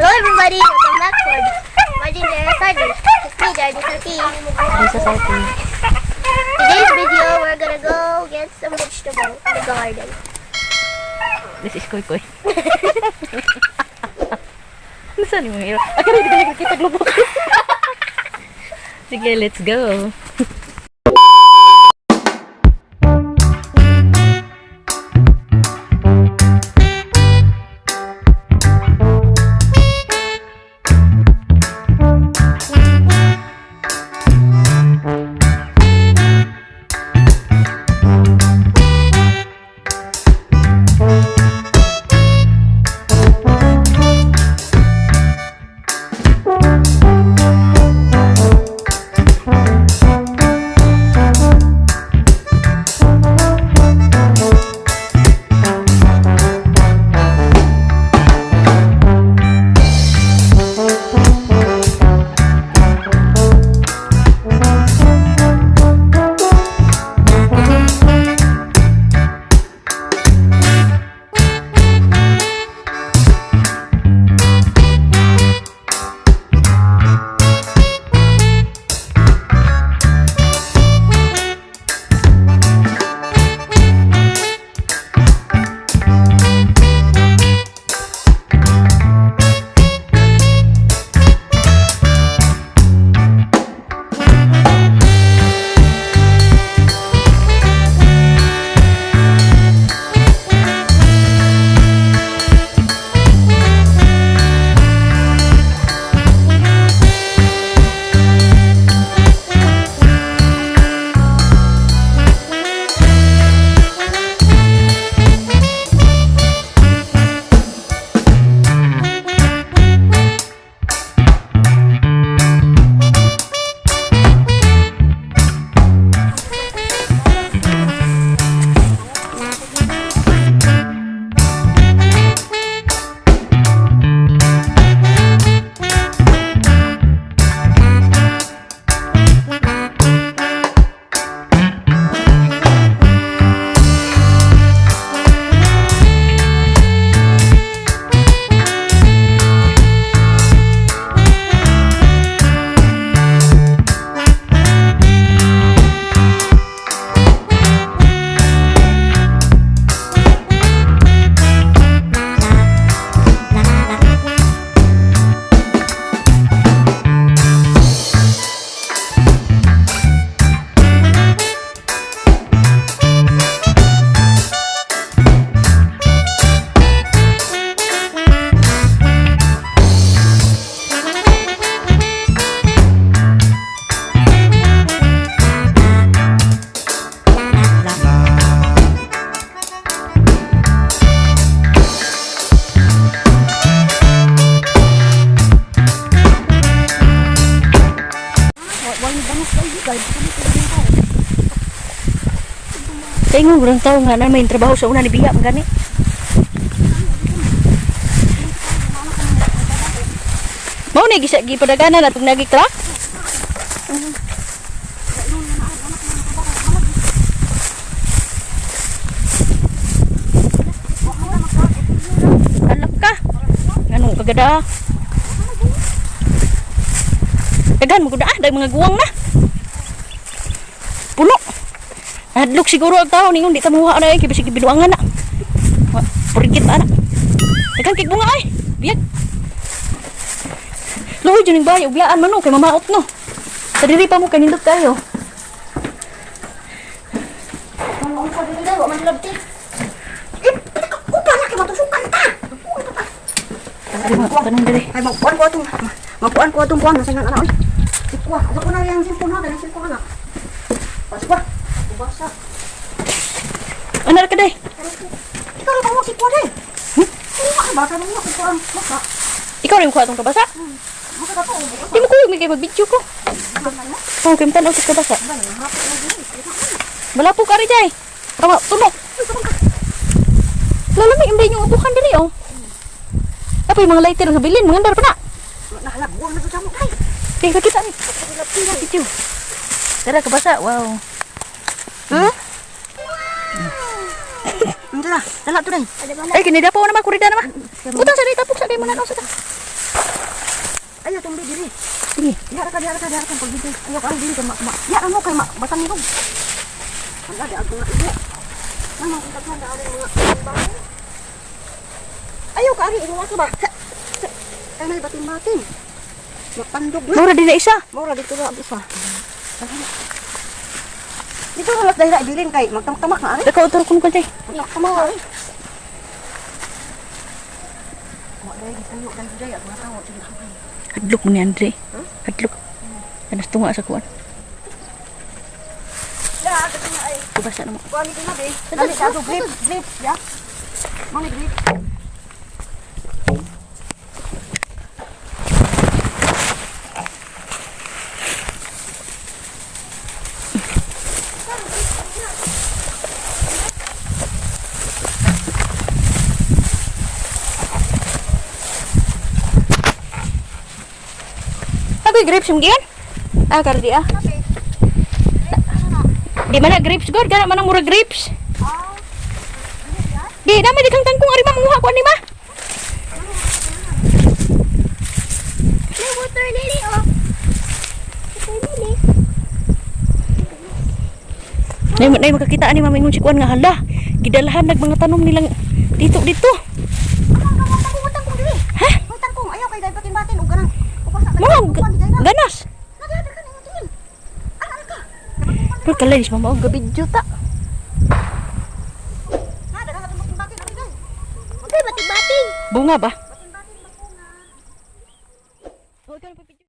Hello everybody, welcome back for Legendary Studies. It's me, Daddy Sarty. Lisa Sarty. Today's video, we're gonna go get some vegetable in the garden. This is Koy Koy. Saan yung hero? Akala hindi ka nakikita globok. Sige, let's go. Kaya nga, walang tao nga na may trabaho sa una ni Biya, gani. Mau ni gisa gi padaganan at pag nagikrak. Alak ka. Anong kagada? Dagan mo kuda, dag mga guwang na. Puno. Hadlok siguro ang tao ningon di ta muha na kay bisig biduangan na. Purigit ana. Dagan kay bunga ay. Biyag. Loy juning bayo biyaan man no kay mamaot no. Sa diri pa mo kanindot tayo. Ano sa dili daw, man labti. Ko pala kay matusukan ta. Tanong diri. Ay, magpuan ko atong buwan na sa nga ana oy. Ikwa, ako na yang cellphone ha, ganang cellphone na. Paswa. Basa. Ano ka day? Ikaw lang mo si Kuya. Basa mo ko kurang maka. Ikaw rin kuha itong kabasa? Maka ka po. Di mo kuya may mag-video ko. Oh, kaya tanaw sa kabasa. Wala po ka rin jay. Kawa, tunog. Lalamig yung day yung upukan dali oh. Apa yung mga lighter sa bilin, mga andar pa na. Nahalagbuan na sa mo ay. Kaya kita nih. Video. Tara kabasa, wow. Dala tu dai. Eh, kini dapat naman kurida naman. Utang sa tapok sa kay mo na sa. Ayo tumbi diri. Sige. Diara ka pag dito. Ayo ka diri ka mak. Ya ano kay batang nilog. Wala di ako nga ibo. Mama kita ka na ari mga bahay. Ayo ka ari iwa ka ba? Ay may batin-batin. Magpandog na. Mura din na isa. Mura dito ra isa. Dito ra dahil ibilin kay magtamak na ari. Dako utor kun ko tay. Magtamak ari. Wa dai dito kan dai ako tawo sige. Hadlok mo ni Andre. Hadlok. Kanas tunga sa kuan. Ya, kasi na ay. Basa na mo. Kuha nito na, be. Dali, kaso grip, ya. Mga grip. Agoy grapes mo giyan? Ah, kardi ah. Di mana grapes god? Kana manang mura grapes. Di, dami di kang tangkong ari manguha ko ni ma. May water lily, oh. Water lily. Nay makakita ani mamingon si kuan nga hala. Gidalahan nag mga tanom nilang dito. Utang kong dili. Ha? Utang kong, ayaw kay dahil batin-batin. O ganang, upasa ka. Mga ganas. Nagyada ka na yung tingin. Ano ka? Pero kalay dis mama og gabidyo ta. Ha, dagang ating batin-batin. Ano dahil? Okay, bating-bating. Bunga ba?